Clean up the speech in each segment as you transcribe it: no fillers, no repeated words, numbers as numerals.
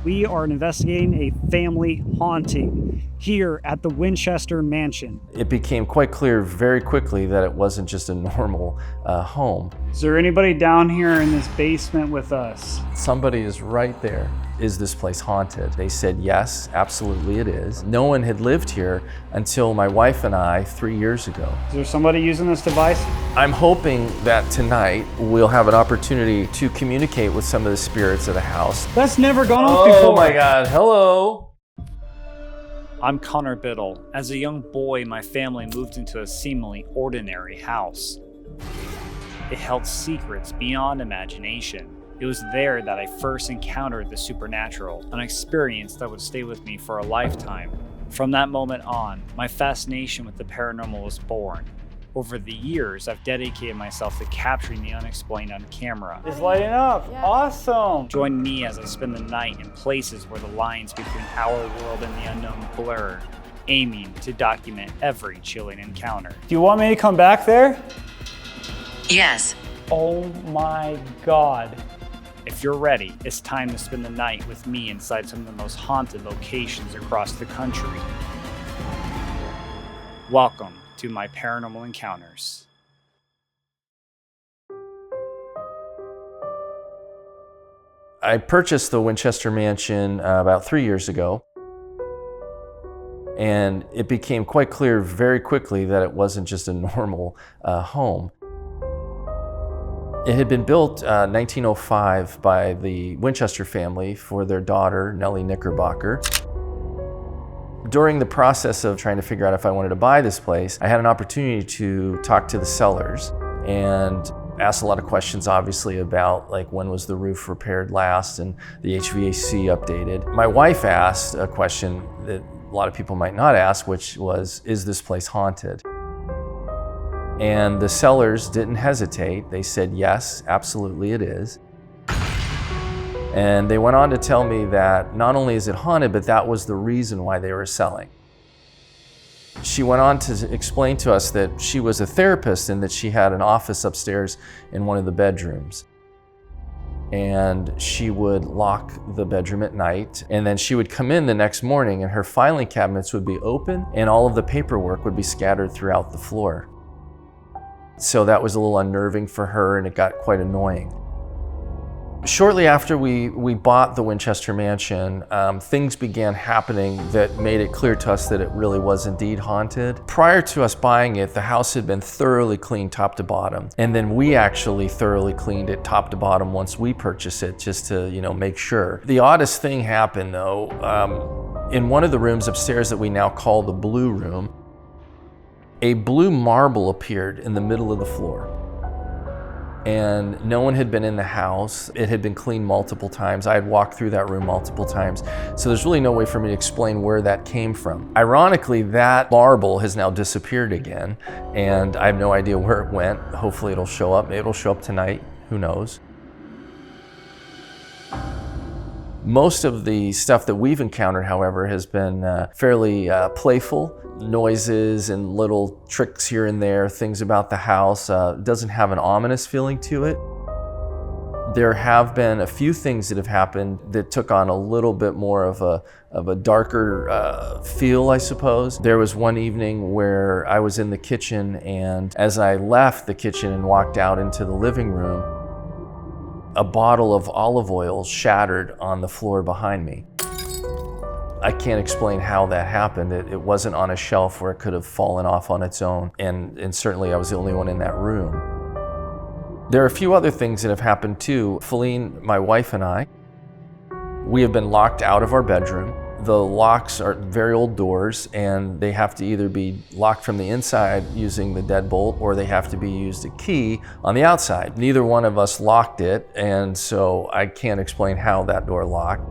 We are investigating a family haunting here at the Winchester mansion. It became quite clear very quickly that it wasn't just a normal home. Is there anybody down here in this basement with us? Somebody is right there. Is this place haunted? They said yes, absolutely it is. No one had lived here until my wife and I 3 years ago. Is there somebody using this device? I'm hoping that tonight we'll have an opportunity to communicate with some of the spirits of the house. That's never gone off before. Oh my God, hello. I'm Connor Biddle. As a young boy, my family moved into a seemingly ordinary house. It held secrets beyond imagination. It was there that I first encountered the supernatural, an experience that would stay with me for a lifetime. From that moment on, my fascination with the paranormal was born. Over the years, I've dedicated myself to capturing the unexplained on camera. It's lighting up. Yeah. Awesome. Join me as I spend the night in places where the lines between our world and the unknown blur, aiming to document every chilling encounter. Do you want me to come back there? Yes. Oh my God. If you're ready, it's time to spend the night with me inside some of the most haunted locations across the country. Welcome to my paranormal encounters. I purchased the Winchester mansion about 3 years ago. And it became quite clear very quickly that it wasn't just a normal home. It had been built 1905 by the Winchester family for their daughter, Nellie Knickerbocker. During the process of trying to figure out if I wanted to buy this place, I had an opportunity to talk to the sellers and asked a lot of questions, obviously, about like when was the roof repaired last and the HVAC updated. My wife asked a question that a lot of people might not ask, which was, is this place haunted? And the sellers didn't hesitate. They said, yes, absolutely it is. And they went on to tell me that not only is it haunted, but that was the reason why they were selling. She went on to explain to us that she was a therapist and that she had an office upstairs in one of the bedrooms. And she would lock the bedroom at night, and then she would come in the next morning and her filing cabinets would be open and all of the paperwork would be scattered throughout the floor. So that was a little unnerving for her and it got quite annoying. Shortly after we bought the Winchester mansion, things began happening that made it clear to us that it really was indeed haunted. Prior to us buying it, the house had been thoroughly cleaned top to bottom. And then we actually thoroughly cleaned it top to bottom once we purchased it, just to, make sure. The oddest thing happened though, in one of the rooms upstairs that we now call the blue room, a blue marble appeared in the middle of the floor. And no one had been in the house. It had been cleaned multiple times. I had walked through that room multiple times. So there's really no way for me to explain where that came from. Ironically, that marble has now disappeared again, and I have no idea where it went. Hopefully it'll show up. Maybe it'll show up tonight, who knows. Most of the stuff that we've encountered, however, has been fairly playful. Noises and little tricks here and there, things about the house. It doesn't have an ominous feeling to it. There have been a few things that have happened that took on a little bit more of a darker feel, I suppose. There was one evening where I was in the kitchen, and as I left the kitchen and walked out into the living room, a bottle of olive oil shattered on the floor behind me. I can't explain how that happened. It wasn't on a shelf where it could have fallen off on its own, and certainly I was the only one in that room. There are a few other things that have happened too. Feline, my wife, and I, we have been locked out of our bedroom. The locks are very old doors, and they have to either be locked from the inside using the deadbolt, or they have to be used a key on the outside. Neither one of us locked it, and so I can't explain how that door locked.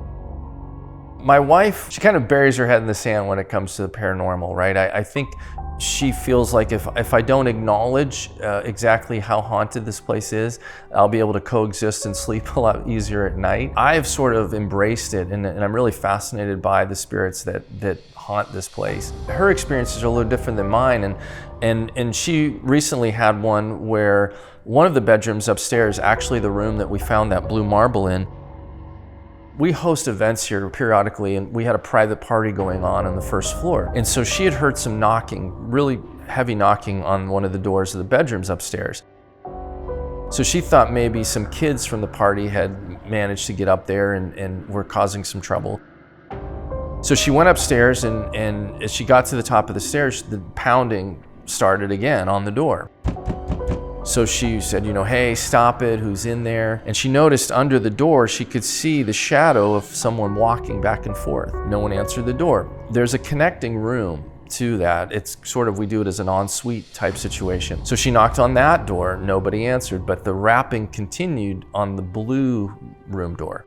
My wife, she kind of buries her head in the sand when it comes to the paranormal, right? I think she feels like if I don't acknowledge exactly how haunted this place is, I'll be able to coexist and sleep a lot easier at night. I've sort of embraced it, and I'm really fascinated by the spirits that haunt this place. Her experiences are a little different than mine, and she recently had one where one of the bedrooms upstairs, actually the room that we found that blue marble in, We host events here periodically, and we had a private party going on the first floor. And so she had heard some knocking, really heavy knocking on one of the doors of the bedrooms upstairs. So she thought maybe some kids from the party had managed to get up there and were causing some trouble. So she went upstairs, and as she got to the top of the stairs, the pounding started again on the door. So she said, hey, stop it, who's in there? And she noticed under the door, she could see the shadow of someone walking back and forth. No one answered the door. There's a connecting room to that. It's sort of, we do it as an ensuite type situation. So she knocked on that door, nobody answered, but the rapping continued on the blue room door.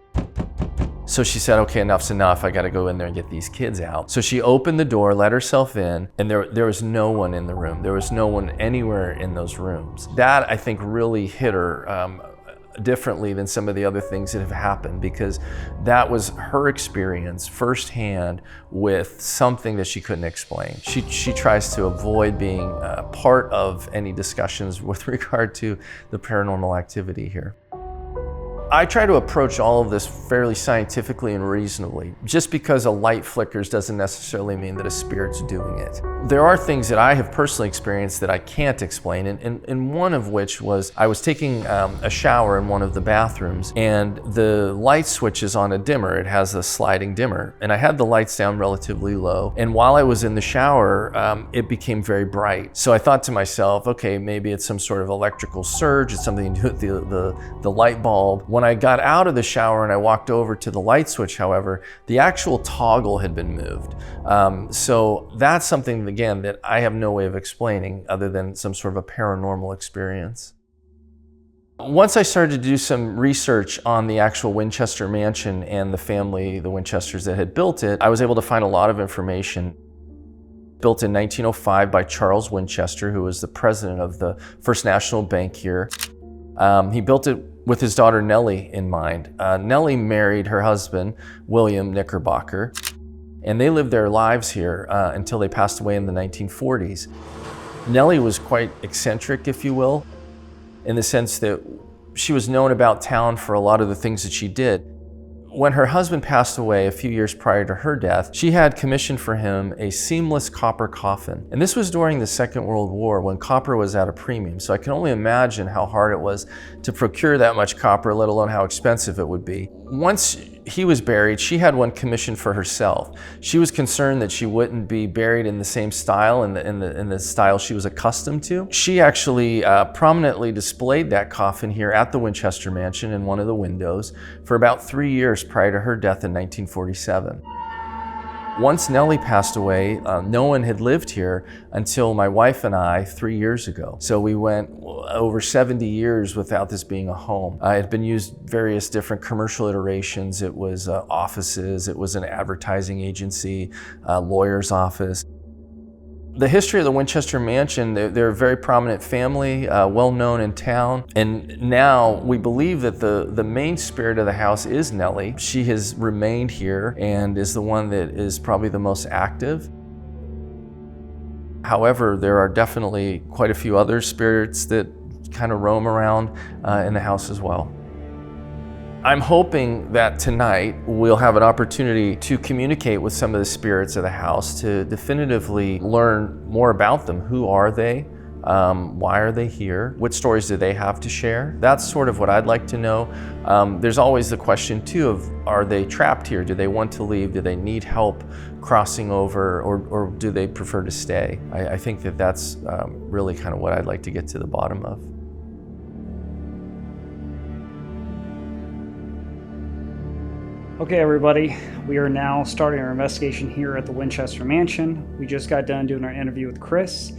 So she said, okay, enough's enough. I got to go in there and get these kids out. So she opened the door, let herself in, and there was no one in the room. There was no one anywhere in those rooms. That, I think, really hit her differently than some of the other things that have happened, because that was her experience firsthand with something that she couldn't explain. She tries to avoid being part of any discussions with regard to the paranormal activity here. I try to approach all of this fairly scientifically and reasonably. Just because a light flickers doesn't necessarily mean that a spirit's doing it. There are things that I have personally experienced that I can't explain, and one of which was I was taking a shower in one of the bathrooms, and the light switch is on a dimmer. It has a sliding dimmer, and I had the lights down relatively low, and while I was in the shower, it became very bright. So I thought to myself, okay, maybe it's some sort of electrical surge, it's something to do with the light bulb. When I got out of the shower and I walked over to the light switch, however, the actual toggle had been moved. So that's something, again, that I have no way of explaining other than some sort of a paranormal experience. Once I started to do some research on the actual Winchester mansion and the family, the Winchesters that had built it, I was able to find a lot of information. Built in 1905 by Charles Winchester, who was the president of the First National Bank here. He built it with his daughter Nellie in mind. Nellie married her husband, William Knickerbocker, and they lived their lives here until they passed away in the 1940s. Nellie was quite eccentric, if you will, in the sense that she was known about town for a lot of the things that she did. When her husband passed away a few years prior to her death, she had commissioned for him a seamless copper coffin. And this was during the Second World War when copper was at a premium. So I can only imagine how hard it was to procure that much copper, let alone how expensive it would be. Once he was buried, she had one commissioned for herself. She was concerned that she wouldn't be buried in the same style, in the style she was accustomed to. She actually prominently displayed that coffin here at the Winchester Mansion in one of the windows for about 3 years prior to her death in 1947. Once Nellie passed away, no one had lived here until my wife and I 3 years ago. So we went over 70 years without this being a home. It had been used various different commercial iterations. It was offices, it was an advertising agency, lawyer's office. The history of the Winchester Mansion, they're a very prominent family, well known in town. And now we believe that the main spirit of the house is Nellie. She has remained here and is the one that is probably the most active. However, there are definitely quite a few other spirits that kind of roam around in the house as well. I'm hoping that tonight we'll have an opportunity to communicate with some of the spirits of the house to definitively learn more about them. Who are they? Why are they here? What stories do they have to share? That's sort of what I'd like to know. There's always the question too of, are they trapped here? Do they want to leave? Do they need help crossing over, or do they prefer to stay? I think that that's really kind of what I'd like to get to the bottom of. Okay, everybody, we are now starting our investigation here at the Winchester Mansion. We just got done doing our interview with Chris,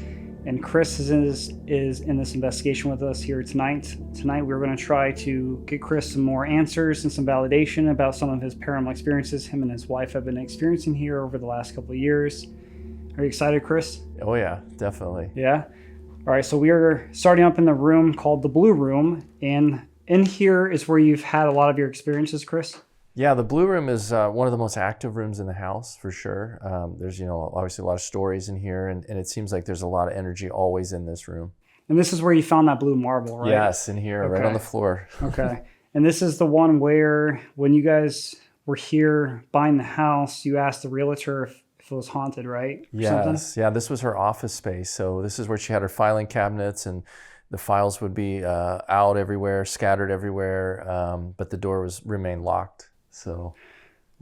and Chris is in this investigation with us here tonight. Tonight, we're going to try to get Chris some more answers and some validation about some of his paranormal experiences him and his wife have been experiencing here over the last couple of years. Are you excited, Chris? Oh yeah, definitely. Yeah? All right, so we are starting up in the room called the Blue Room, and in here is where you've had a lot of your experiences, Chris? Yeah, the Blue Room is one of the most active rooms in the house, for sure. There's, obviously a lot of stories in here, and it seems like there's a lot of energy always in this room. And this is where you found that blue marble, right? Yes, in here, okay. Right on the floor. Okay. And this is the one where, when you guys were here buying the house, you asked the realtor if it was haunted, right? Or something? Yes, yeah, this was her office space. So this is where she had her filing cabinets, and the files would be out everywhere, scattered everywhere, but the door remained locked. So,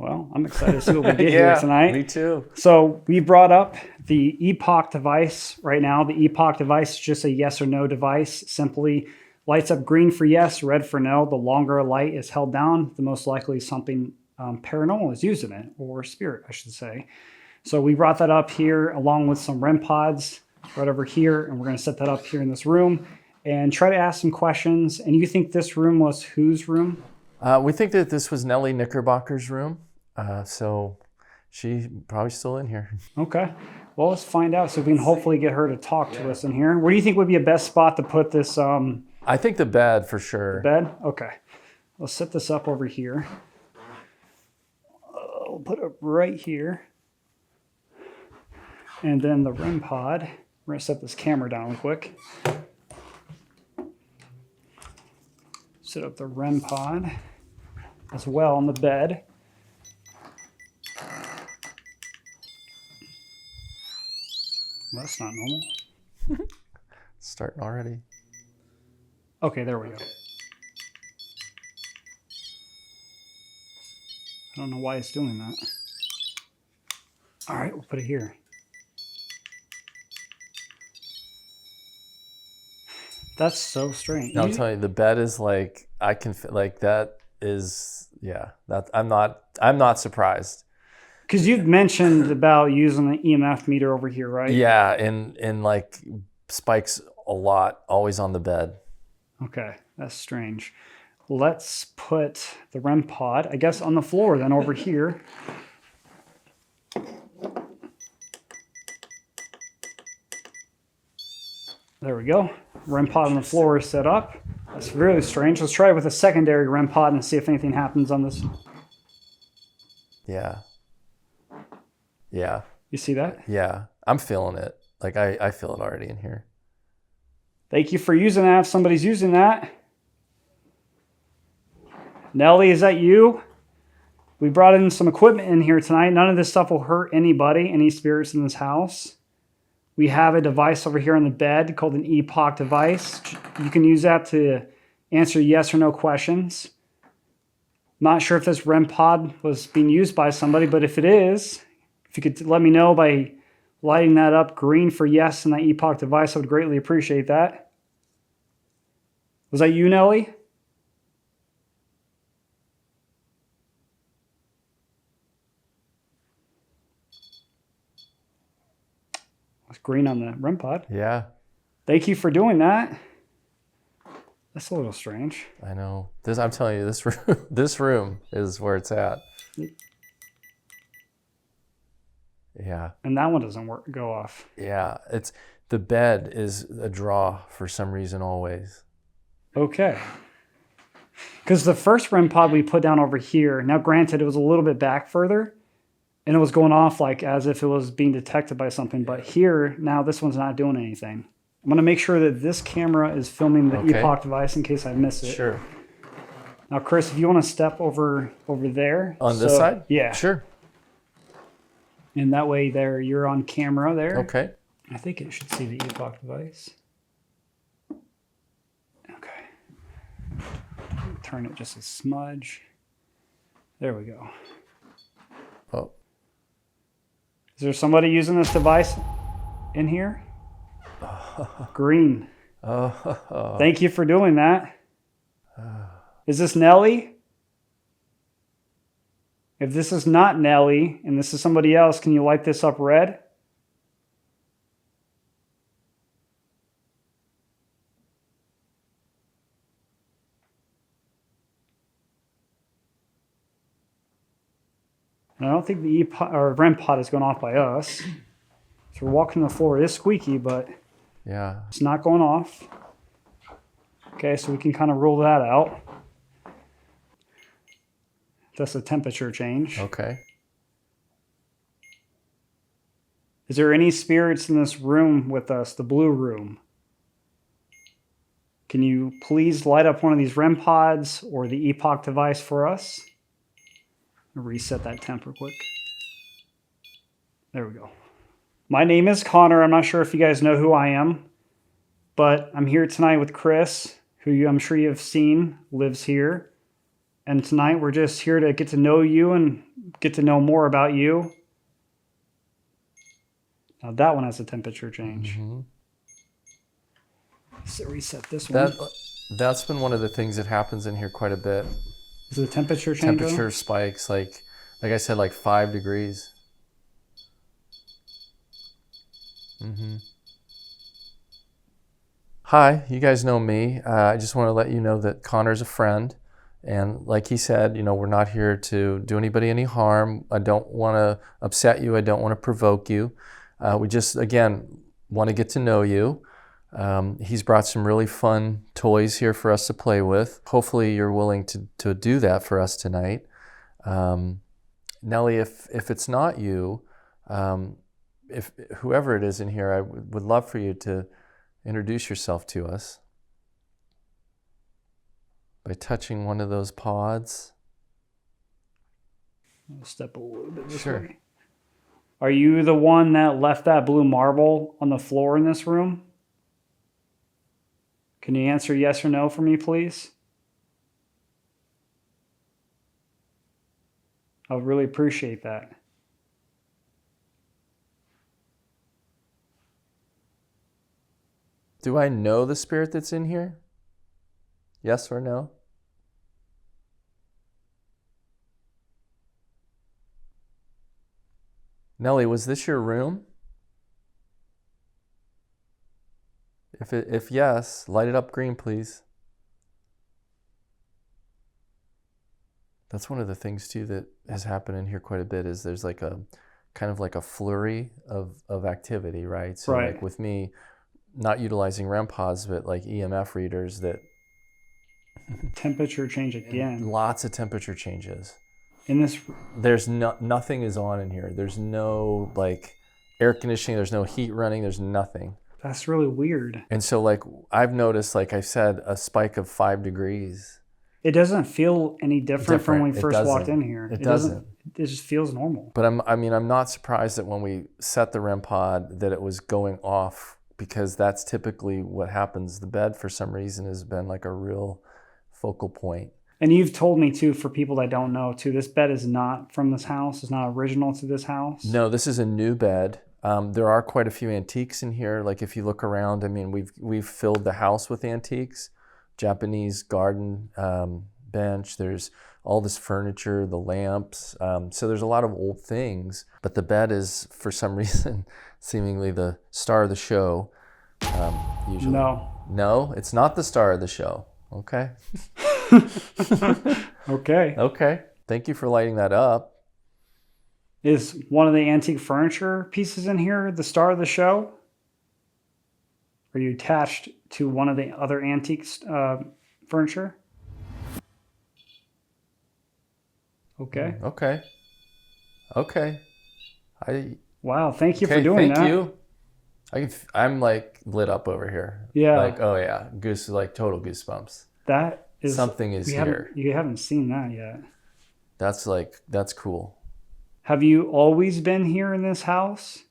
Well, I'm excited to see what we get here tonight. Me too. So we brought up the epoch device right now. The epoch device is just a yes or no device. Simply lights up green for yes, red for no. The longer a light is held down, the most likely something paranormal is using it, or spirit, I should say. So we brought that up here along with some REM pods right over here, and we're going to set that up here in this room and try to ask some questions. And you think this room was whose room? We think that this was Nellie Knickerbocker's room, so she's probably still in here. Okay. Well, let's find out so we can hopefully get her to talk to us in here. Where do you think would be a best spot to put this I think the bed for sure. bed? Okay. Let's set this up over here. We'll put it right here. And then the REM pod. We're going to set this camera down real quick. Set up the REM pod as well on the bed. Well, that's not normal. Starting already. Okay, there we go. I don't know why it's doing that. All right, we'll put it here. That's so strange. No, I'm telling you, the bed is like that is that I'm not surprised. Because you've mentioned about using the EMF meter over here, right? Yeah, and like spikes a lot, always on the bed. Okay, that's strange. Let's put the REM pod, I guess, on the floor then over here. There we go. REM pod on the floor is set up. That's really strange. Let's try it with a secondary REM pod and see if anything happens on this. Yeah. Yeah. You see that? Yeah. I'm feeling it. Like I feel it already in here. Thank you for using that if somebody's using that. Nellie, is that you? We brought in some equipment in here tonight. None of this stuff will hurt anybody, any spirits in this house. We have a device over here on the bed called an epoch device. You can use that to answer yes or no questions. Not sure if this REM pod was being used by somebody, but if it is, if you could let me know by lighting that up green for yes in that epoch device, I would greatly appreciate that. Was that you, Nellie? It's green on the REM pod. Yeah. Thank you for doing that. That's a little strange. I know. I'm telling you, this room is where it's at. Yeah. And that one doesn't go off. Yeah. The bed is a draw for some reason always. Okay. Because the first REM pod we put down over here, now granted it was a little bit back further, and it was going off like as if it was being detected by something. But here, now this one's not doing anything. I'm going to make sure that this camera is filming the epoch device in case I miss it. Sure. Now, Chris, if you want to step over there. On this side? Yeah. Sure. And that way there, you're on camera there. Okay. I think it should see the epoch device. Okay. Turn it just a smudge. There we go. Oh. Is there somebody using this device in here? Green. Oh. Thank you for doing that. Is this Nellie? If this is not Nellie and this is somebody else, can you light this up red? And I don't think the REM pod is going off by us. So we're walking the floor. It is squeaky, but Yeah. it's not going off. Okay, so we can kind of rule that out. That's a temperature change. Okay. Is there any spirits in this room with us, the blue room? Can you please light up one of these REM pods or the epoch device for us? Reset that temp real quick. There we go. My name is Connor. I'm not sure if you guys know who I am, but I'm here tonight with Chris, who I'm sure you have seen, lives here. And tonight we're just here to get to know you and get to know more about you. Now that one has a temperature change. Mm-hmm. So reset this one. That's been one of the things that happens in here quite a bit. Is the temperature change? Temperature spikes, like I said, like 5 degrees. Mm-hmm. Hi, you guys know me. I just want to let you know that Connor's a friend. And like he said, we're not here to do anybody any harm. I don't want to upset you. I don't want to provoke you. We just, again, want to get to know you. He's brought some really fun toys here for us to play with. Hopefully you're willing to do that for us tonight. Nellie, if it's not you, if whoever it is in here, I would love for you to introduce yourself to us by touching one of those pods. I'll step a little bit this Sure. way. Are you the one that left that blue marble on the floor in this room? Can you answer yes or no for me, please? I would really appreciate that. Do I know the spirit that's in here? Yes or no? Nellie, was this your room? If yes, light it up green, please. That's one of the things too that has happened in here quite a bit is there's like a kind of like a flurry of activity, right? So Right. like with me, not utilizing REM pods, but like EMF readers that Temperature change again. lots of temperature changes. In this, There's nothing is on in here. There's no like air conditioning. There's no heat running. There's nothing. that's really weird. And so like I've noticed, like I said, a spike of 5 degrees. It doesn't feel any different from when we It first walked doesn't. in here. It doesn't. It just feels normal. But I'm not surprised that when we set the REM pod that it was going off, because that's typically what happens. The bed for some reason has been like a real focal point. And you've told me too, for people that don't know too, this bed is not from this house. It's not original to this house. No, this is a new bed. There are quite a few antiques in here. Like if you look around, I mean, we've filled the house with antiques. Japanese garden bench. There's all this furniture, the lamps. So there's a lot of old things. But the bed is, for some reason, seemingly the star of the show. Usually. No, it's not the star of the show. Okay. Okay. Okay. Thank you for lighting that up. Is one of the antique furniture pieces in here the star of the show? Are you attached to one of the other antique furniture? Okay. Okay. Wow. Thank you for doing that. Thank you. I'm like lit up over here. Yeah. Like, oh yeah, like total goosebumps. That is Something is here. You haven't seen that yet. That's cool. Have you always been here in this house?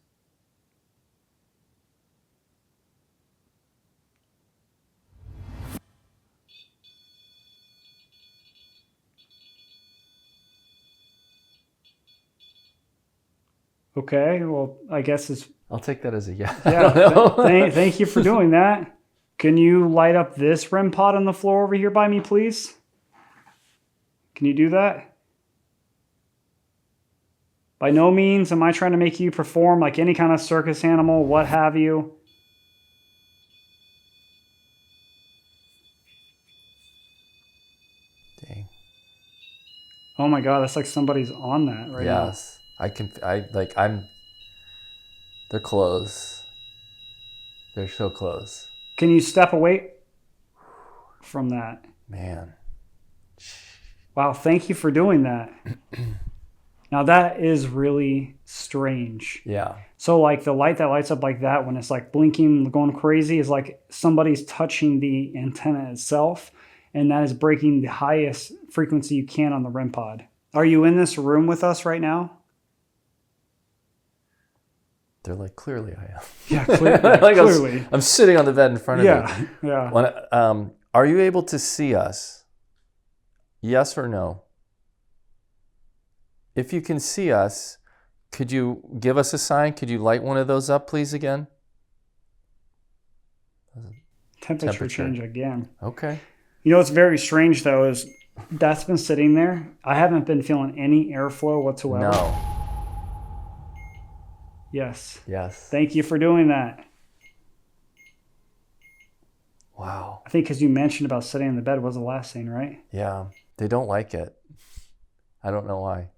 Okay, well, I guess it's... I'll take that as a yes. Yeah, thank you for doing that. Can you light up this REM pod on the floor over here by me, please? Can you do that? By no means am I trying to make you perform like any kind of circus animal, what have you. Dang. Oh my God, that's like somebody's on that right now. Yes. They're close. They're so close. Can you step away from that? Man. Wow, thank you for doing that. Now that is really strange. Yeah. So like the light that lights up like that when it's like blinking, going crazy, is like somebody's touching the antenna itself, and that is breaking the highest frequency you can on the REM pod. Are you in this room with us right now? They're like, clearly I am. Yeah, clearly. Like clearly. I'm sitting on the bed in front of you. Yeah. Are you able to see us? Yes or no? If you can see us, could you give us a sign? Could you light one of those up, please, again? Temperature change again. Okay. You know what's very strange, though, is that's been sitting there. I haven't been feeling any airflow whatsoever. No. Yes. Yes. Thank you for doing that. Wow. I think because you mentioned about sitting in the bed was the last thing, right? Yeah. They don't like it. I don't know why.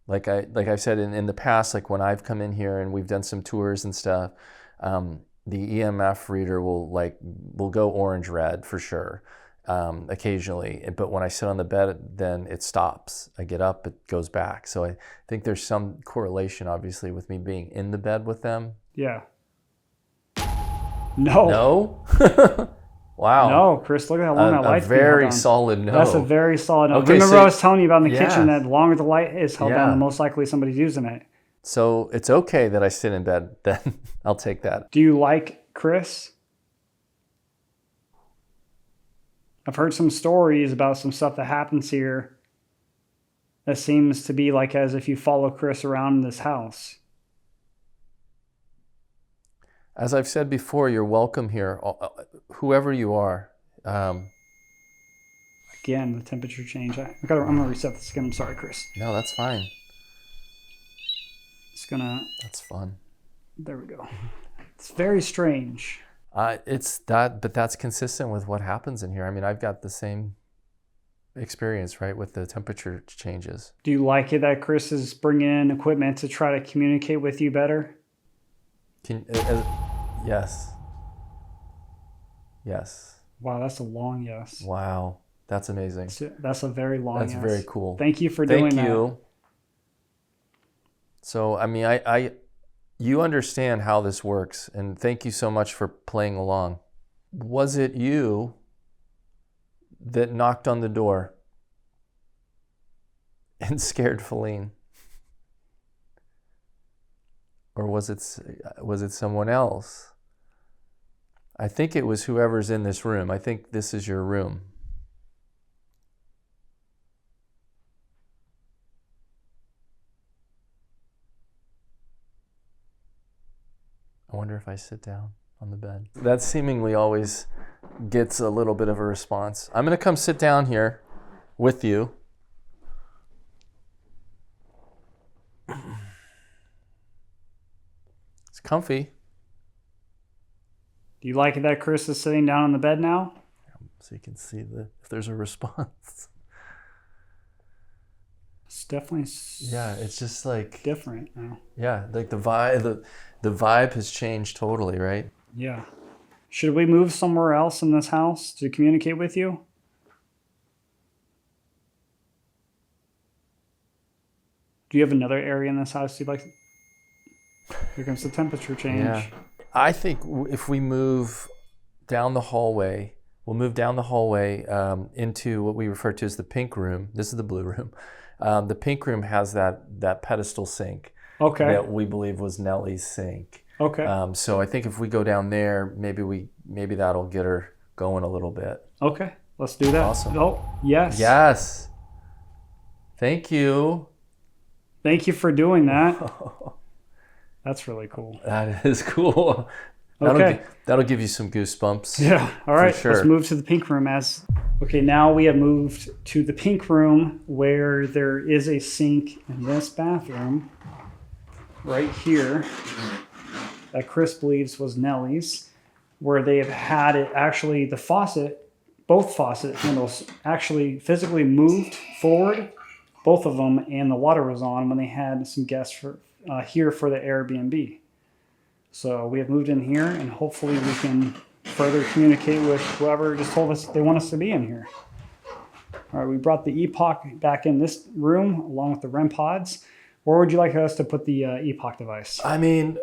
Like I've said in the past, like when I've come in here and we've done some tours and stuff, the EMF reader will go orange red for sure, occasionally. But when I sit on the bed, then it stops. I get up, it goes back. So I think there's some correlation, obviously, with me being in the bed with them. Yeah. No. No? Wow. No, Chris, look at how long that light's A been held very down. solid no. That's a very solid no. Okay, Remember so- I was telling you about in the Yeah. kitchen that the longer the light is held down, Yeah. the most likely somebody's using it. So it's okay that I sit in bed then. I'll take that. Do you like Chris? I've heard some stories about some stuff that happens here that seems to be like as if you follow Chris around in this house. As I've said before, you're welcome here, whoever you are. Again, the temperature change. I'm going to reset this again. I'm sorry, Chris. No, that's fine. It's going to... That's fun. There we go. It's very strange. It's that, but that's consistent with what happens in here. I mean, I've got the same experience, right, with the temperature changes. Do you like it that Chris is bringing in equipment to try to communicate with you better? Yes. Yes. Wow, that's a long yes. Wow. That's amazing. That's a very long yes. That's very cool. Thank you for doing that. Thank you. So, I mean, you understand how this works, and thank you so much for playing along. Was it you that knocked on the door and scared Feline? Or was it someone else? I think it was whoever's in this room. I think this is your room. I wonder if I sit down on the bed. That seemingly always gets a little bit of a response. I'm going to come sit down here with you. It's comfy. Do you like it that Chris is sitting down on the bed now? So you can see if there's a response. It's definitely Yeah, it's just like different now. Yeah, like the vibe has changed totally, right? Yeah. Should we move somewhere else in this house to communicate with you? Do you have another area in this house you'd like to... Here comes the temperature change. Yeah. I think if we move down the hallway, we'll move down the hallway into what we refer to as the pink room. This is the blue room. The pink room has that pedestal sink. Okay. That we believe was Nellie's sink. Okay. So I think if we go down there, maybe that'll get her going a little bit. Okay. Let's do that. Awesome. Oh, yes. Yes. Thank you. Thank you for doing that. That's really cool. That is cool. Okay. That'll give you some goosebumps. Yeah. All right. sure. Let's move to the pink room. Okay, now we have moved to the pink room where there is a sink in this bathroom right here that Chris believes was Nellie's, where they have had it actually, the faucet, both faucet handles actually physically moved forward, both of them, and the water was on when they had some guests here for the Airbnb. So we have moved in here, and hopefully we can further communicate with whoever just told us they want us to be in here. All right, we brought the epoch back in this room along with the REM pods. Where would you like us to put the epoch device? I mean,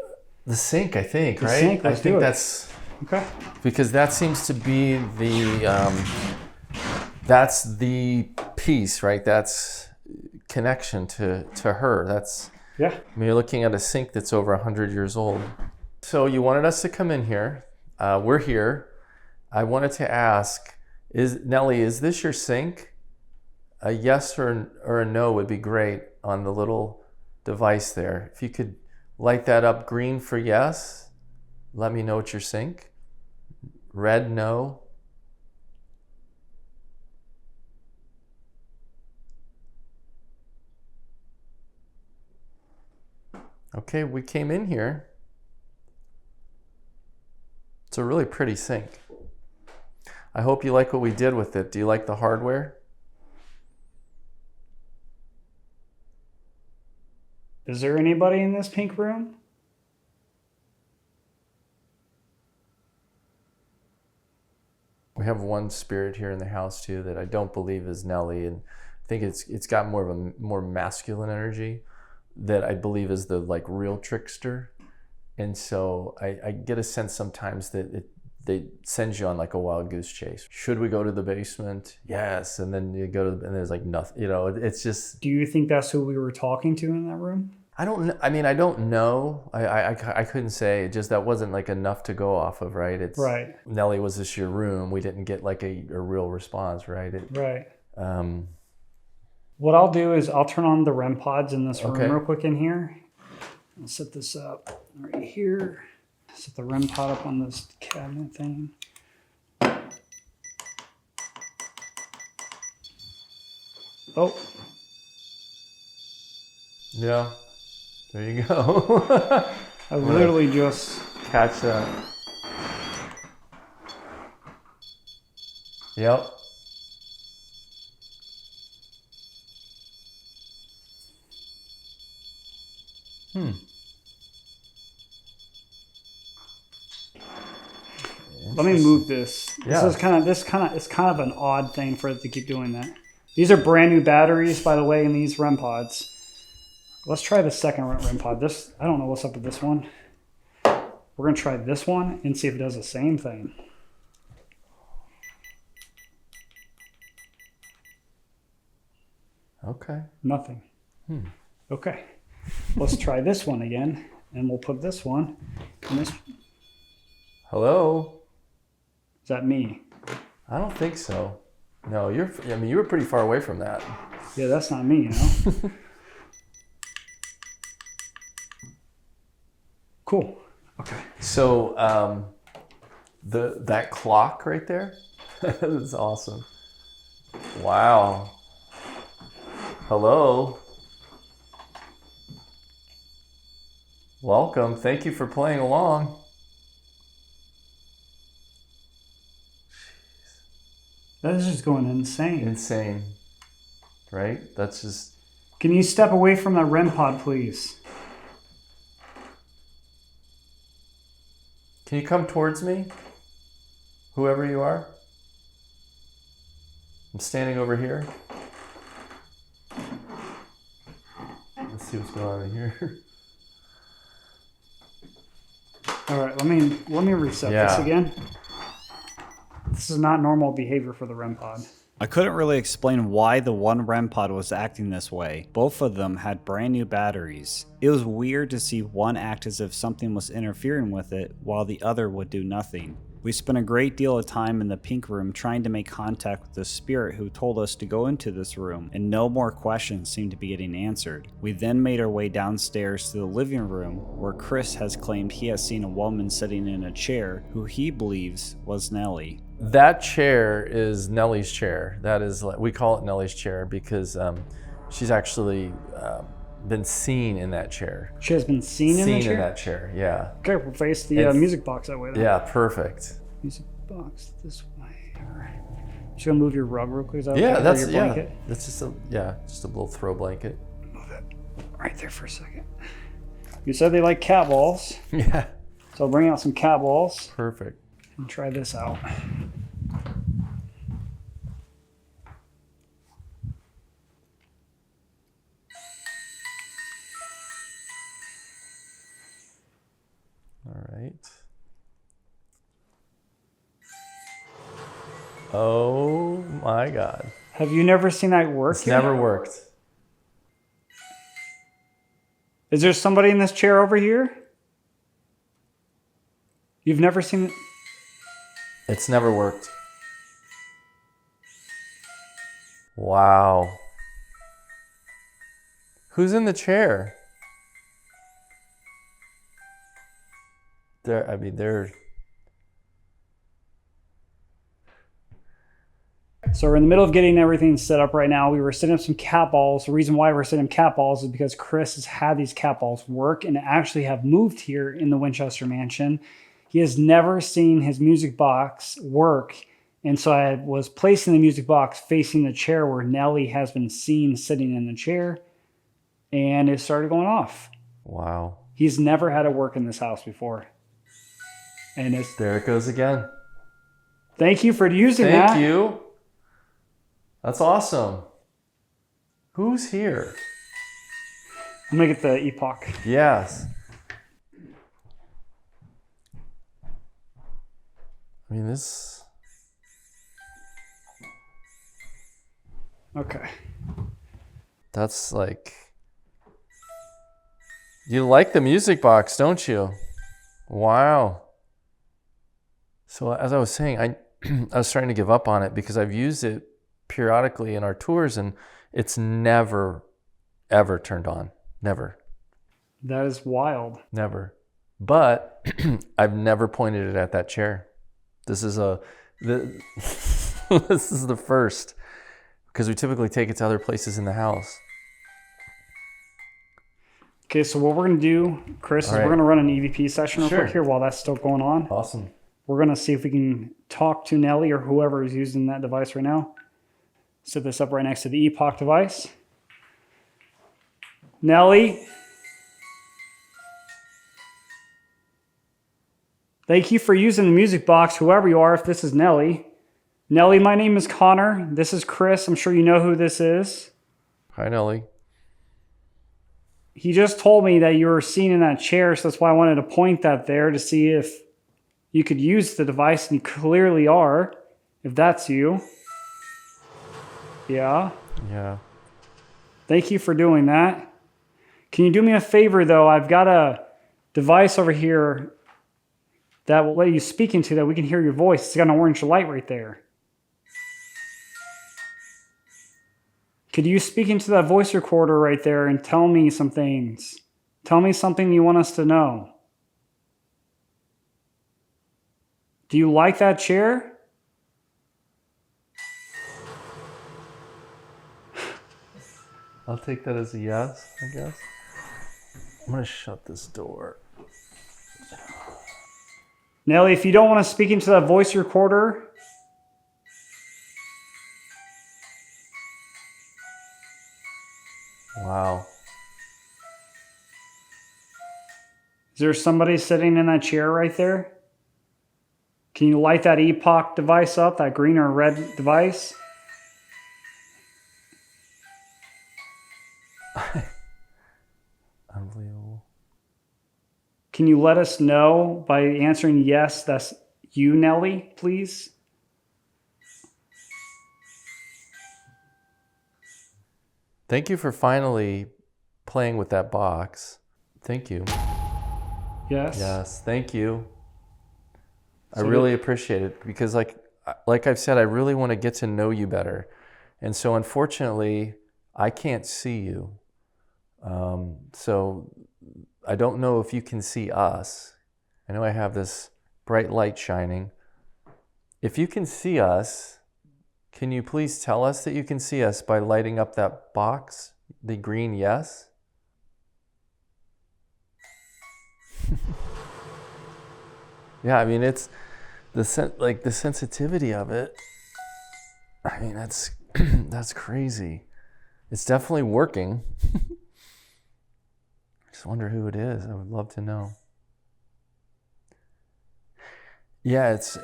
the sink, I think, The right? sink, let's I think do it. that's Okay. because that seems to be the that's the piece, right? That's connection to her. That's, Yeah. I mean, you're looking at a sink that's over 100 years old. So you wanted us to come in here. We're here. I wanted to ask, Nellie, is this your sink? A yes or a no would be great on the little device there. If you could light that up green for yes, let me know it's your sink. Red, no. Okay, we came in here. It's a really pretty sink. I hope you like what we did with it. Do you like the hardware? Is there anybody in this pink room? We have one spirit here in the house too that I don't believe is Nellie, and I think it's got more of a more masculine energy that I believe is the like real trickster. And so I get a sense sometimes that they send you on like a wild goose chase. Should we go to the basement? Yes. And then you go to, and there's like nothing, you know, it's just. Do you think that's who we were talking to in that room? I don't know. I couldn't say. It just, that wasn't like enough to go off of, right? It's right. Nellie, was this your room? We didn't get like a real response, right? Right. What I'll do is I'll turn on the REM pods in this room real quick in here. I'll set this up right here. Set the REM pod up on this cabinet thing. Oh. Yeah. There you go. I literally just catch that. Yep. Let me move this. Yeah. It's kind of an odd thing for it to keep doing that. These are brand new batteries, by the way, in these REM pods. Let's try the second REM pod. I don't know what's up with this one. We're gonna try this one and see if it does the same thing. Okay. Nothing. Okay. Let's try this one again, and we'll put this one in this. Hello? Is that me? I don't think so. No, you were pretty far away from that. Yeah, that's not me, you know? Cool. Okay. So that clock right there, that's awesome. Wow. Hello. Welcome. Thank you for playing along. That is just going insane. Insane. Right? That's just... Can you step away from that REM pod, please? Can you come towards me? Whoever you are. I'm standing over here. Let's see what's going on in here. All right, let me reset this again. This is not normal behavior for the REM pod. I couldn't really explain why the one REM pod was acting this way. Both of them had brand new batteries. It was weird to see one act as if something was interfering with it while the other would do nothing. We spent a great deal of time in the pink room trying to make contact with the spirit who told us to go into this room, and no more questions seemed to be getting answered. We then made our way downstairs to the living room, where Chris has claimed he has seen a woman sitting in a chair who he believes was Nellie. That chair is Nellie's chair. That is, we call it Nellie's chair because she's actually been seen in that chair. She has been seen in that chair? Yeah. Okay, we'll face the music box that way then. Yeah, perfect. Music box this way. All right. Just gonna move your rug real quick. Is that yeah, okay? that's your blanket? That's just a little throw blanket. Move it right there for a second. You said they like cat balls. Yeah. So I'll bring out some cat balls. Perfect. And try this out. All right. Oh my God. Have you never seen that work? It's never worked. Is there somebody in this chair over here? You've never seen it? It's never worked. Wow. Who's in the chair? They're... So we're in the middle of getting everything set up right now. We were setting up some cat balls. The reason why we're setting up cat balls is because Chris has had these cat balls work and actually have moved here in the Winchester mansion. He has never seen his music box work. And so I was placing the music box facing the chair where Nellie has been seen sitting in the chair. And it started going off. Wow. He's never had it work in this house before. And it's... There it goes again. Thank you for using that. Thank you. That's awesome. Who's here? I'm going to get the epoch. Yes. I mean, this... Okay. That's like... You like the music box, don't you? Wow. So as I was saying, I was starting to give up on it because I've used it periodically in our tours and it's never, ever turned on. Never. That is wild. Never. But I've never pointed it at that chair. This is this is the first because we typically take it to other places in the house. Okay, so what we're going to do, Chris, is All right. we're going to run an EVP session real Sure. quick here while that's still going on. Awesome. We're going to see if we can talk to Nellie or whoever is using that device right now. Set this up right next to the epoch device. Nellie. Thank you for using the music box, whoever you are, if this is Nellie. Nellie, my name is Connor. This is Chris. I'm sure you know who this is. Hi, Nellie. He just told me that you were seen in that chair, so that's why I wanted to point that there to see if you could use the device, and you clearly are, if that's you. Yeah. Yeah. Thank you for doing that. Can you do me a favor, though? I've got a device over here that will let you speak into that we can hear your voice. It's got an orange light right there. Could you speak into that voice recorder right there and tell me some things? Tell me something you want us to know. Do you like that chair? I'll take that as a yes, I guess. I'm going to shut this door. Nellie, if you don't want to speak into that voice recorder, Wow. is there somebody sitting in that chair right there? Can you light that epoch device up, that green or red device? Unbelievable. Can you let us know by answering yes, that's you, Nellie, please? Thank you for finally playing with that box. Thank you. Yes. Yes, thank you. I So really appreciate it because like I've said, I really want to get to know you better. And so unfortunately, I can't see you. So I don't know if you can see us. I know I have this bright light shining. If you can see us, can you please tell us that you can see us by lighting up that box, the green yes? Yeah, I mean, it's the sensitivity of it. I mean, that's that's crazy. It's definitely working. I just wonder who it is. I would love to know. Yeah, it's...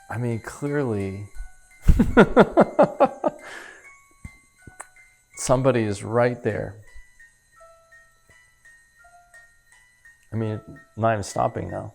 I mean, clearly... somebody is right there. I mean, not even stopping now.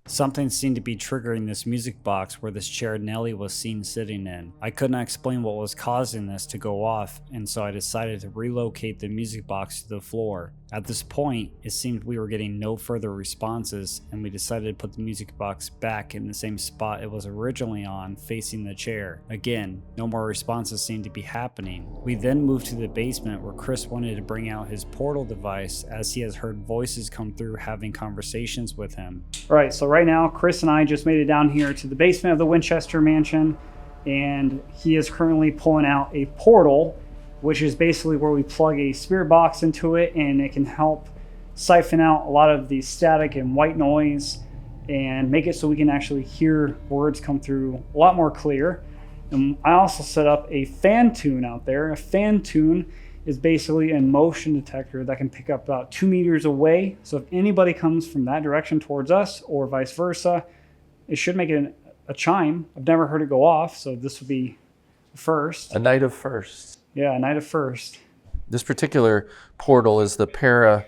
Something seemed to be triggering this music box where this chair Nellie was seen sitting in. I could not explain what was causing this to go off, and so I decided to relocate the music box to the floor. At this point, it seemed we were getting no further responses, and we decided to put the music box back in the same spot it was originally on, facing the chair. Again, no more responses seemed to be happening. We then moved to the basement where Chris wanted to bring out his portal device as he has heard voices come through having conversations with him. Right, so right now, Chris and I just made it down here to the basement of the Winchester mansion, and he is currently pulling out a portal, which is basically where we plug a spirit box into it, and it can help siphon out a lot of the static and white noise and make it so we can actually hear words come through a lot more clear. And I also set up a fan tune out there. A fan tune is basically a motion detector that can pick up about 2 meters away. So if anybody comes from that direction towards us or vice versa, it should make it a chime. I've never heard it go off, so this would be the first. A night of firsts. Yeah, a night of first. This particular portal is the Para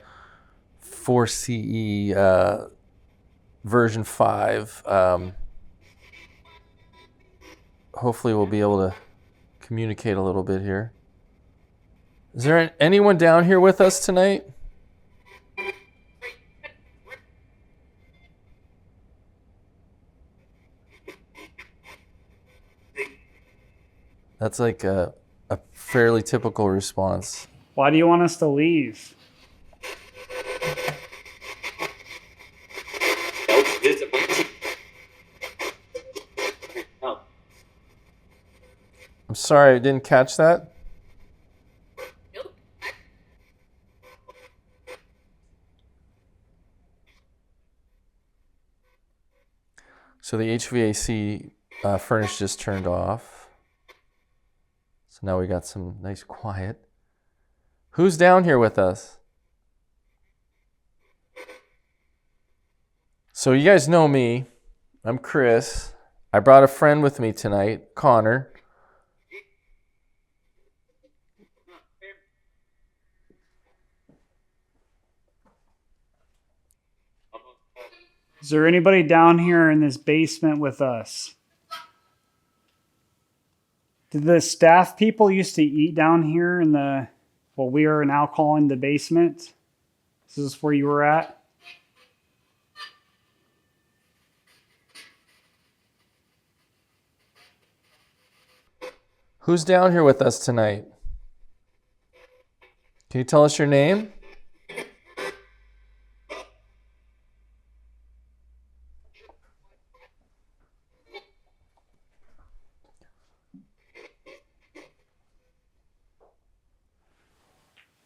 4CE version 5. Hopefully we'll be able to communicate a little bit here. Is there anyone down here with us tonight? That's like a fairly typical response. Why do you want us to leave? I'm sorry, I didn't catch that. So the HVAC furnace just turned off. So now we got some nice quiet. Who's down here with us? So you guys know me. I'm Chris. I brought a friend with me tonight, Connor. Is there anybody down here in this basement with us? Did the staff people used to eat down here in the, what we are now calling the basement? Is this where you were at? Who's down here with us tonight? Can you tell us your name?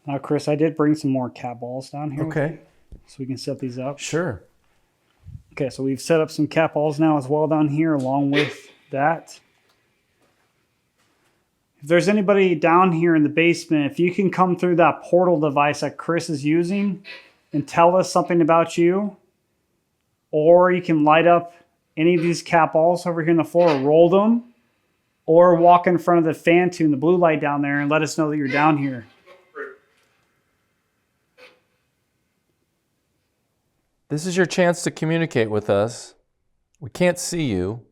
Now, Chris, I did bring some more cat balls down here. Okay. So we can set these up. Sure. Okay, so we've set up some cat balls now as well down here along with that. If there's anybody down here in the basement, if you can come through that portal device that Chris is using and tell us something about you, or you can light up any of these cat balls over here on the floor, roll them, or walk in front of the fan tune, the blue light down there, and let us know that you're down here. This is your chance to communicate with us. We can't see you.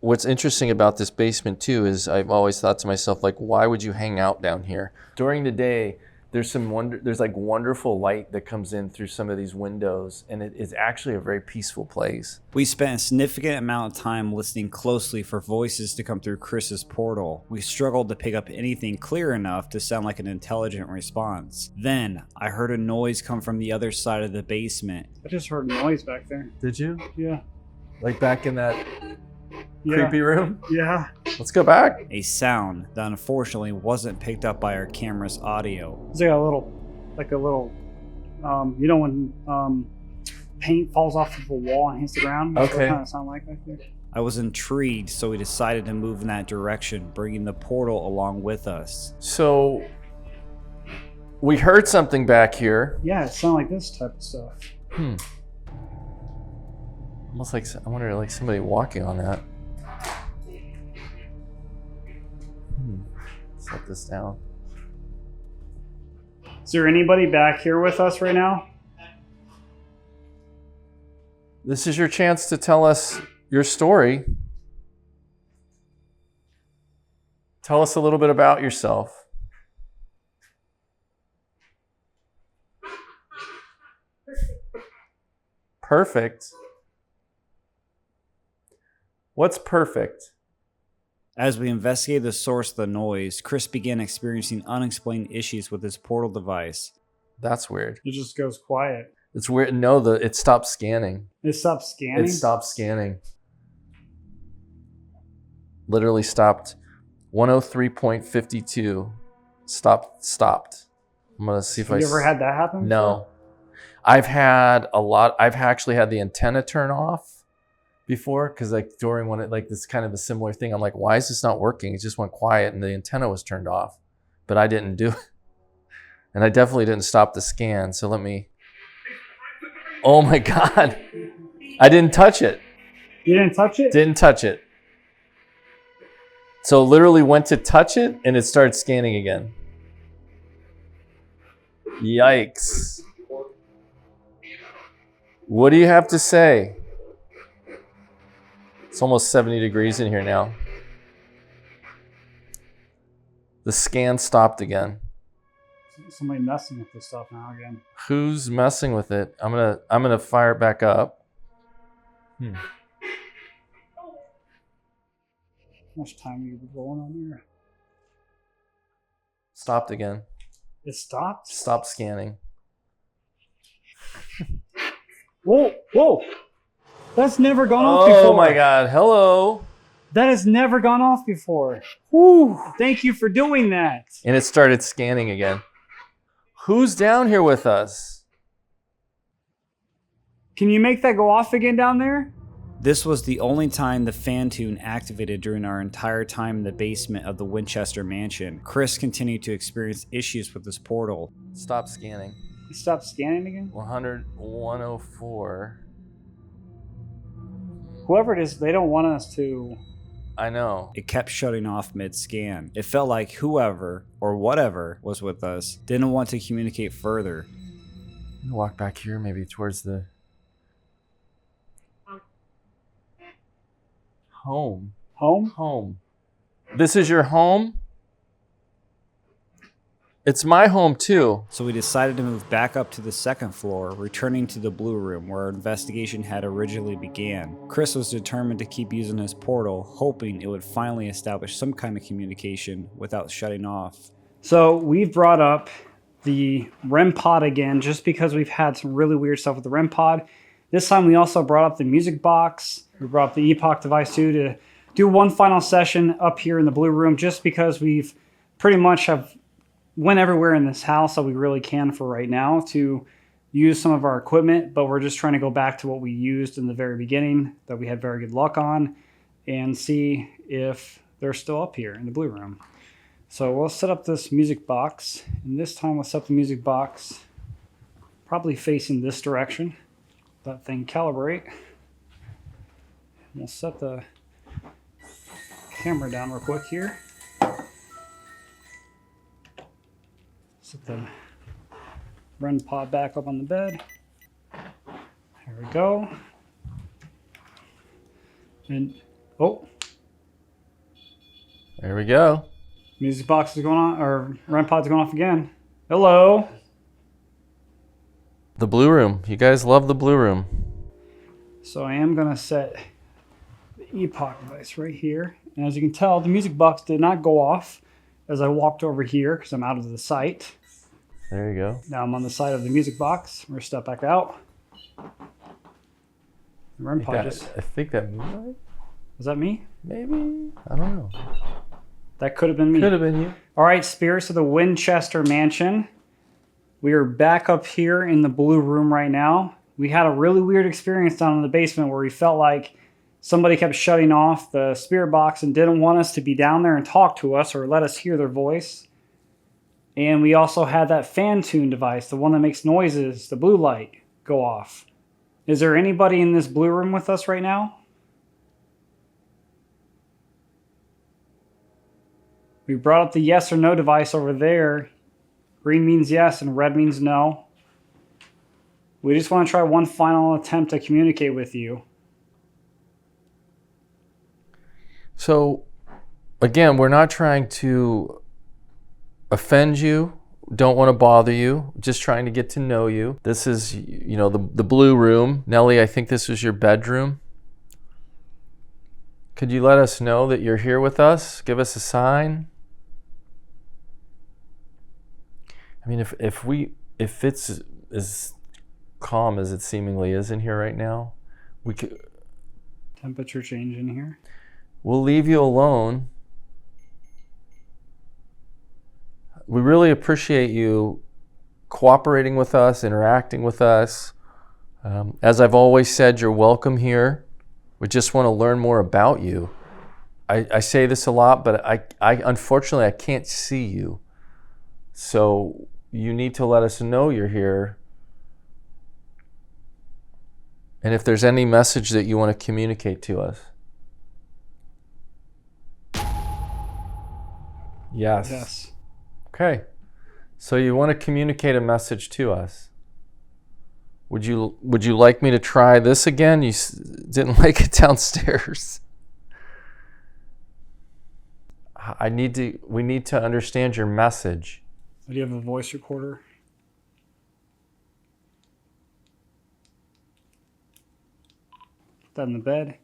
What's interesting about this basement too is I've always thought to myself, like, why would you hang out down here? During the day, there's like wonderful light that comes in through some of these windows, and it is actually a very peaceful place. We spent a significant amount of time listening closely for voices to come through Chris's portal. We struggled to pick up anything clear enough to sound like an intelligent response. Then, I heard a noise come from the other side of the basement. I just heard a noise back there. Did you? Yeah. Like back in that Yeah. creepy room? Yeah. Let's go back. A sound that unfortunately wasn't picked up by our camera's audio. It's like a little, you know when paint falls off of a wall and hits the ground? That's what it kind of sound like back there. I was intrigued, so we decided to move in that direction, bringing the portal along with us. So we heard something back here. Yeah, it sounded like this type of stuff. Almost like, I wonder, like somebody walking on that. Set this down. Is there anybody back here with us right now? This is your chance to tell us your story. Tell us a little bit about yourself. Perfect. What's perfect? As we investigated the source of the noise, Chris began experiencing unexplained issues with his portal device. That's weird. It just goes quiet. It's weird. No, it stopped scanning. It stopped scanning? It stopped scanning. Literally stopped. 103.52. Stopped. I'm going to see if Have you ever had that happen? No. I've had a lot. I've actually had the antenna turn off before, because like during one, like this kind of a similar thing. I'm like, why is this not working? It just went quiet and the antenna was turned off, but I didn't do it. And I definitely didn't stop the scan. So let me, oh my God. I didn't touch it. You didn't touch it? Didn't touch it. So literally went to touch it and it started scanning again. Yikes. What do you have to say? It's almost 70 degrees in here now. The scan stopped again. Somebody messing with this stuff now again. Who's messing with it? I'm gonna fire it back up. How much time are you rolling on here? Stopped again. It stopped? Stopped scanning. Whoa! That's never gone off before. Oh my God, hello. That has never gone off before. Whew, thank you for doing that. And it started scanning again. Who's down here with us? Can you make that go off again down there? This was the only time the fan tune activated during our entire time in the basement of the Winchester mansion. Chris continued to experience issues with his portal. Stop scanning. You stopped scanning again? 104. Whoever it is, they don't want us to... I know. It kept shutting off mid-scan. It felt like whoever or whatever was with us didn't want to communicate further. Walk back here, maybe towards the home. Home. This is your home? It's my home too. So we decided to move back up to the second floor, returning to the blue room where our investigation had originally began. Chris was determined to keep using his portal, hoping it would finally establish some kind of communication without shutting off. So we've brought up the REM pod again, just because we've had some really weird stuff with the REM pod. This time we also brought up the music box. We brought up the Epoch device too to do one final session up here in the blue room, just because we've pretty much went everywhere in this house that we really can for right now to use some of our equipment, but we're just trying to go back to what we used in the very beginning that we had very good luck on and see if they're still up here in the blue room. So we'll set up this music box, and this time we'll set the music box probably facing this direction. That thing calibrate. And we'll set the camera down real quick here. Set the REM pod back up on the bed. There we go. And There we go. music box is going on, or REM pod's going off again. Hello. The blue room. You guys love the blue room. So I am gonna set the Epoch device right here. And as you can tell, the music box did not go off as I walked over here because I'm out of the sight. There you go. Now I'm on the side of the music box. We're gonna step back out. The REM pod I think that moved. Was that me? Maybe. I don't know. That could have been me. Could have been you. All right, spirits of the Winchester mansion. We are back up here in the blue room right now. We had a really weird experience down in the basement where we felt like somebody kept shutting off the spirit box and didn't want us to be down there and talk to us or let us hear their voice. And we also had that fan tune device, the one that makes noises, the blue light, go off. Is there anybody in this blue room with us right now? We brought up the yes or no device over there. Green means yes and red means no. We just want to try one final attempt to communicate with you. So, again, we're not trying to offend you, don't want to bother you, just trying to get to know you. This is, the blue room. Nellie, I think this is your bedroom. Could you let us know that you're here with us? Give us a sign. I mean, if it's as calm as it seemingly is in here right now, we could. Temperature change in here. We'll leave you alone. We really appreciate you cooperating with us, interacting with us. As I've always said, you're welcome here. We just want to learn more about you. I say this a lot, but I unfortunately I can't see you. So you need to let us know you're here. And if there's any message that you want to communicate to us. Yes. Yes. Okay. So you want to communicate a message to us. Would you like me to try this again? You didn't like it downstairs. We need to understand your message. Do you have a voice recorder? Put that in the bed.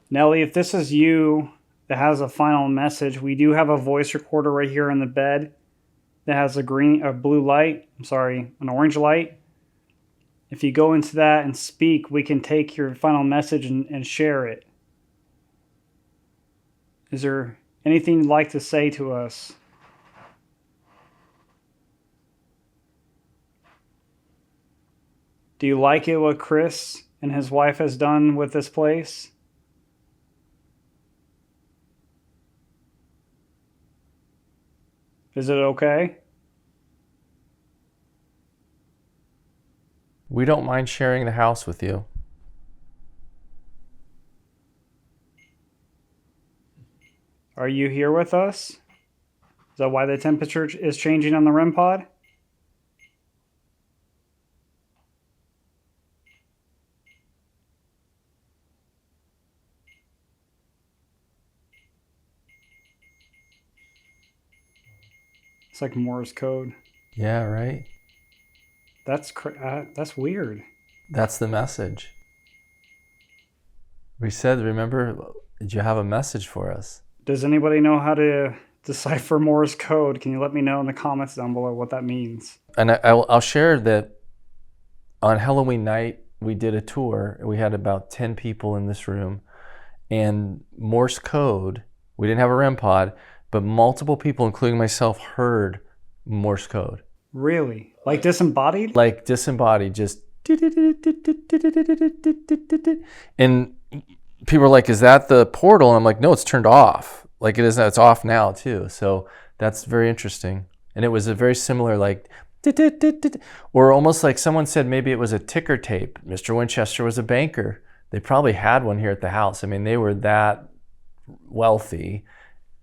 Nellie, if this is you that has a final message, we do have a voice recorder right here in the bed that has an orange light. If you go into that and speak, we can take your final message and share it. Is there anything you'd like to say to us? Do you like it what Chris and his wife has done with this place? Is it okay? We don't mind sharing the house with you. Are you here with us? Is that why the temperature is changing on the REM pod? It's like Morse code. Yeah, right? That's weird. That's the message. We said, remember, did you have a message for us? Does anybody know how to decipher Morse code? Can you let me know in the comments down below what that means? And I'll share that on Halloween night, we did a tour. We had about 10 people in this room. And Morse code, we didn't have a REM pod, but multiple people, including myself, heard Morse code. Really? Like disembodied? Like disembodied, just... And people are like, is that the portal? And I'm like, no, it's turned off. Like it is, it's off now too. So that's very interesting. And it was a very similar like, or almost like someone said maybe it was a ticker tape. Mr. Winchester was a banker. They probably had one here at the house. I mean, they were that wealthy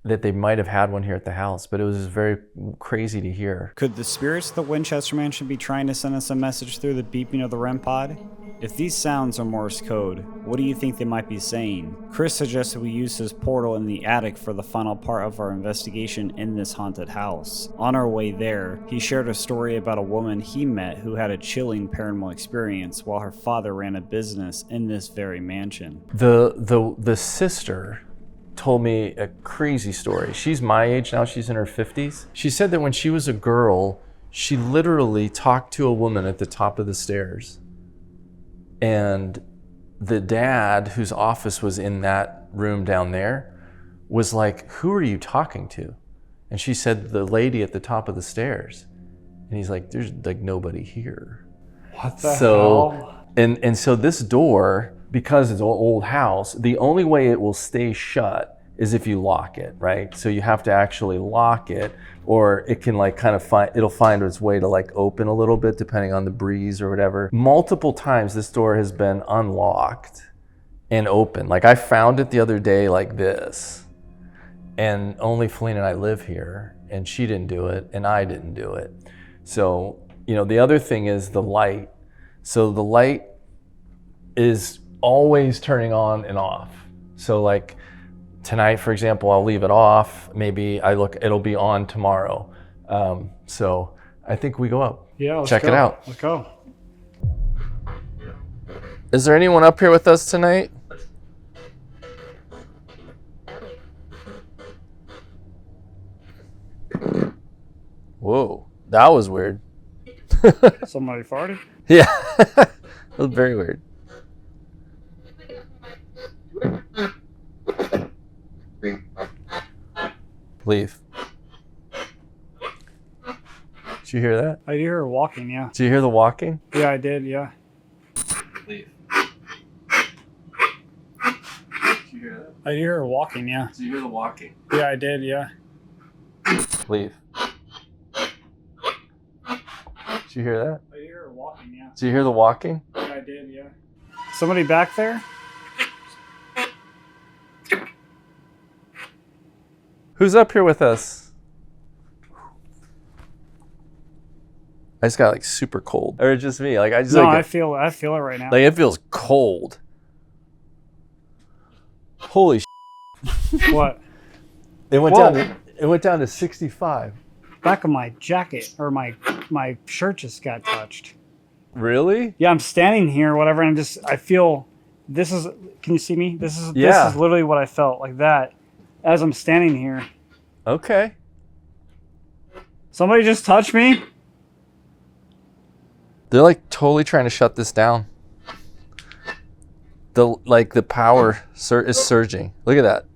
that they might have had one here at the house, but it was very crazy to hear. Could the spirits of the Winchester Mansion be trying to send us a message through the beeping of the REM pod? If these sounds are Morse code, what do you think they might be saying? Chris suggested we use his portal in the attic for the final part of our investigation in this haunted house. On our way there, he shared a story about a woman he met who had a chilling paranormal experience while her father ran a business in this very mansion. The sister told me a crazy story. She's my age now, she's in her 50s. She said that when she was a girl, she literally talked to a woman at the top of the stairs. And the dad, whose office was in that room down there, was like, who are you talking to? And she said, the lady at the top of the stairs. And he's like, there's like nobody here. What the hell? And so this door, because it's an old house, the only way it will stay shut is if you lock it, right? So you have to actually lock it, or it can like kind of it'll find its way to like open a little bit depending on the breeze or whatever. Multiple times this door has been unlocked and open. Like I found it the other day like this, and only Feline and I live here, and she didn't do it and I didn't do it. So, the other thing is the light. So the light is always turning on and off. So like tonight, for example, I'll leave it off. Maybe it'll be on tomorrow. So I think we go up. Yeah, let's check go. it out. Let's go. Is there anyone up here with us tonight? Whoa, that was weird. Somebody farted? Yeah, that was very weird. Leave. Did you hear that? I hear her walking, yeah. Did you hear the walking? Yeah, I did, yeah. Leave. Did you hear that? I hear her walking, yeah. Did you hear the walking? Yeah, I did, yeah. Leave. Did you hear that? I hear her walking, yeah. Did you hear the walking? Yeah, I did, yeah. Somebody back there? Who's up here with us? I just got like super cold. Or just me. Like I just No, like I feel it right now. like it feels cold. Holy What? It went Whoa. down to 65. Back of my jacket or my shirt just got touched. Really? Yeah, I'm standing here, whatever, and I feel this is. Can you see me? This is literally what I felt like that as I'm standing here. Okay. Somebody just touched me. They're like totally trying to shut this down. The power is surging. Look at that.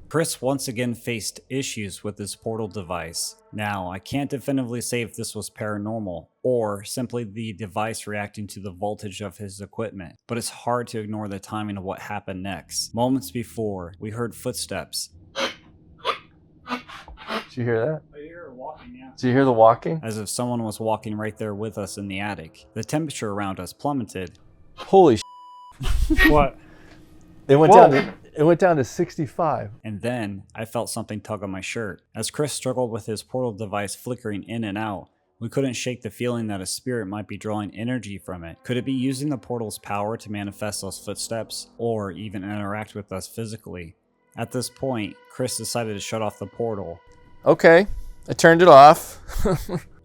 Chris once again faced issues with his portal device. Now, I can't definitively say if this was paranormal or simply the device reacting to the voltage of his equipment, but it's hard to ignore the timing of what happened next. Moments before, we heard footsteps. Did you hear that? I hear her walking, yeah. Did you hear the walking? As if someone was walking right there with us in the attic. The temperature around us plummeted. Holy What? It went Whoa. down to 65. And then I felt something tug on my shirt. As Chris struggled with his portal device flickering in and out, we couldn't shake the feeling that a spirit might be drawing energy from it. Could it be using the portal's power to manifest those footsteps, or even interact with us physically? At this point, Chris decided to shut off the portal. Okay, I turned it off.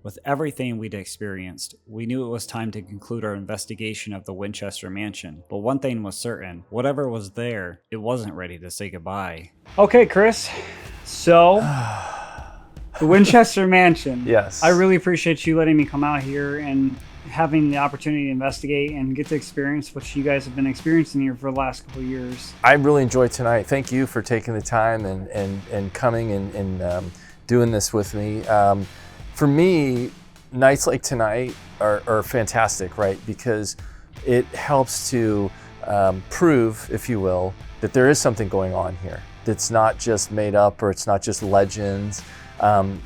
With everything we'd experienced, we knew it was time to conclude our investigation of the Winchester mansion. But one thing was certain, whatever was there, it wasn't ready to say goodbye. Okay, Chris. So, the Winchester mansion. Yes. I really appreciate you letting me come out here and having the opportunity to investigate and get to experience what you guys have been experiencing here for the last couple of years. I really enjoyed tonight. Thank you for taking the time and coming and doing this with me. For me, nights like tonight are fantastic, right? Because it helps to prove, if you will, that there is something going on here. That's not just made up or it's not just legends.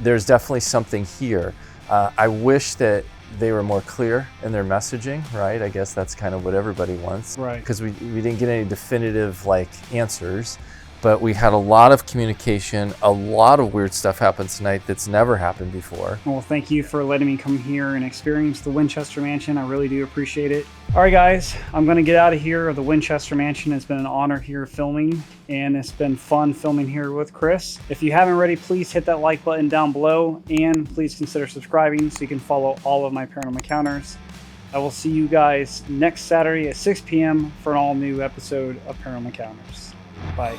There's definitely something here. I wish that they were more clear in their messaging, right? I guess that's kind of what everybody wants. Right. Because we didn't get any definitive answers. But we had a lot of communication, a lot of weird stuff happened tonight that's never happened before. Well, thank you for letting me come here and experience the Winchester Mansion. I really do appreciate it. All right, guys, I'm going to get out of here. The Winchester Mansion. It's been an honor here filming, and it's been fun filming here with Chris. If you haven't already, please hit that like button down below, and please consider subscribing so you can follow all of my paranormal encounters. I will see you guys next Saturday at 6 p.m. for an all-new episode of Paranormal Encounters. Bye.